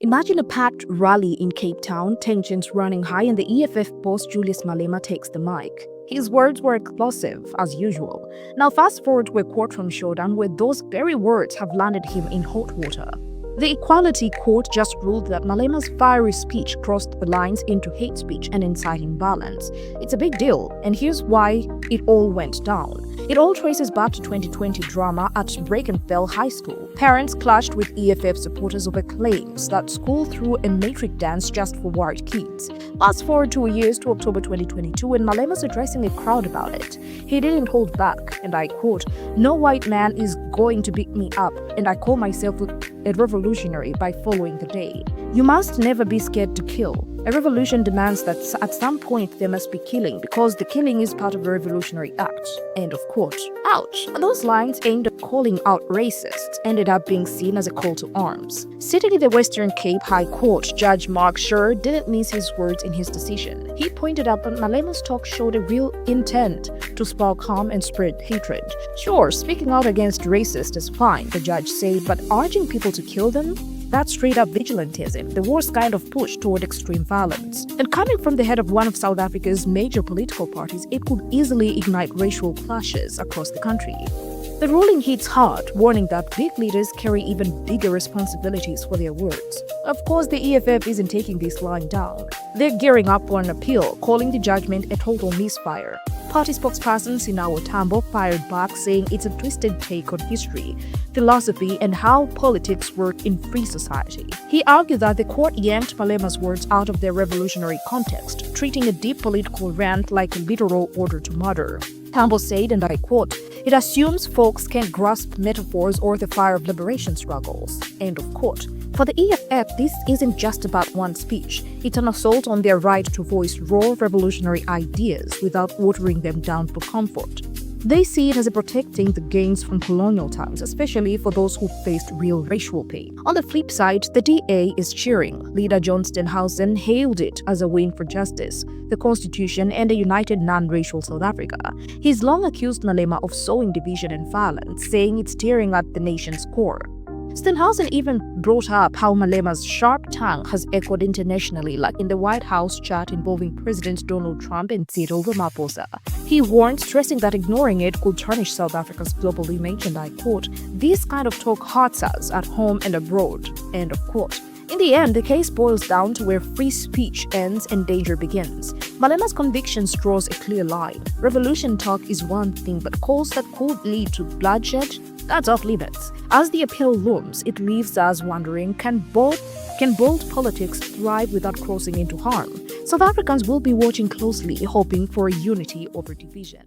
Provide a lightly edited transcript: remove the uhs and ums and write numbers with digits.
Imagine a packed rally in Cape Town, tensions running high, and the EFF boss Julius Malema takes the mic. His words were explosive, as usual. Now fast forward to a courtroom showdown where those very words have landed him in hot water. The Equality Court just ruled that Malema's fiery speech crossed the lines into hate speech and inciting violence. It's a big deal, and here's why it all went down. It all traces back to 2020 drama at Brackenfell High School. Parents clashed with EFF supporters over claims that school threw a matric dance just for white kids. Fast forward 2 years to October 2022 when Malema's addressing a crowd about it. He didn't hold back, and I quote, "No white man is going to beat me up, and I call myself a revolutionary by following the day. You must never be scared to kill. A revolution demands that at some point there must be killing because the killing is part of a revolutionary act." End of quote. Ouch! Those lines aimed at calling out racists ended up being seen as a call to arms. Sitting in the Western Cape High Court, Judge Mark Sure didn't mince his words in his decision. He pointed out that Malema's talk showed a real intent to spark harm and spread hatred. Sure, speaking out against racists is fine, the judge said, but urging people to kill them? That's straight-up vigilantism, the worst kind of push toward extreme violence. And coming from the head of one of South Africa's major political parties, it could easily ignite racial clashes across the country. The ruling hits hard, warning that big leaders carry even bigger responsibilities for their words. Of course, the EFF isn't taking this lying down. They're gearing up for an appeal, calling the judgment a total misfire. Party spokesperson Sinawo Tambo fired back, saying it's a twisted take on history, philosophy, and how politics work in free society. He argued that the court yanked Malema's words out of their revolutionary context, treating a deep political rant like a literal order to murder. Tambo said, and I quote, "It assumes folks can't grasp metaphors or the fire of liberation struggles." End of quote. For the EFF, this isn't just about one speech. It's an assault on their right to voice raw revolutionary ideas without watering them down for comfort. They see it as a protecting the gains from colonial times, especially for those who faced real racial pain. On the flip side, the DA is cheering. Leader John Steenhuisen hailed it as a win for justice, the Constitution, and a united non-racial South Africa. He's long accused Malema of sowing division and violence, saying it's tearing at the nation's core. Steenhuisen even brought up how Malema's sharp tongue has echoed internationally, like in the White House chat involving President Donald Trump and Cyril Ramaphosa. He warned, stressing that ignoring it could tarnish South Africa's global image, and I quote, "This kind of talk hurts us at home and abroad." End of quote. In the end, the case boils down to where free speech ends and danger begins. Malema's convictions draws a clear line. Revolution talk is one thing, but calls that could lead to bloodshed? That's off limits. As the appeal looms, it leaves us wondering, can bold politics thrive without crossing into harm? South Africans will be watching closely, hoping for unity over division.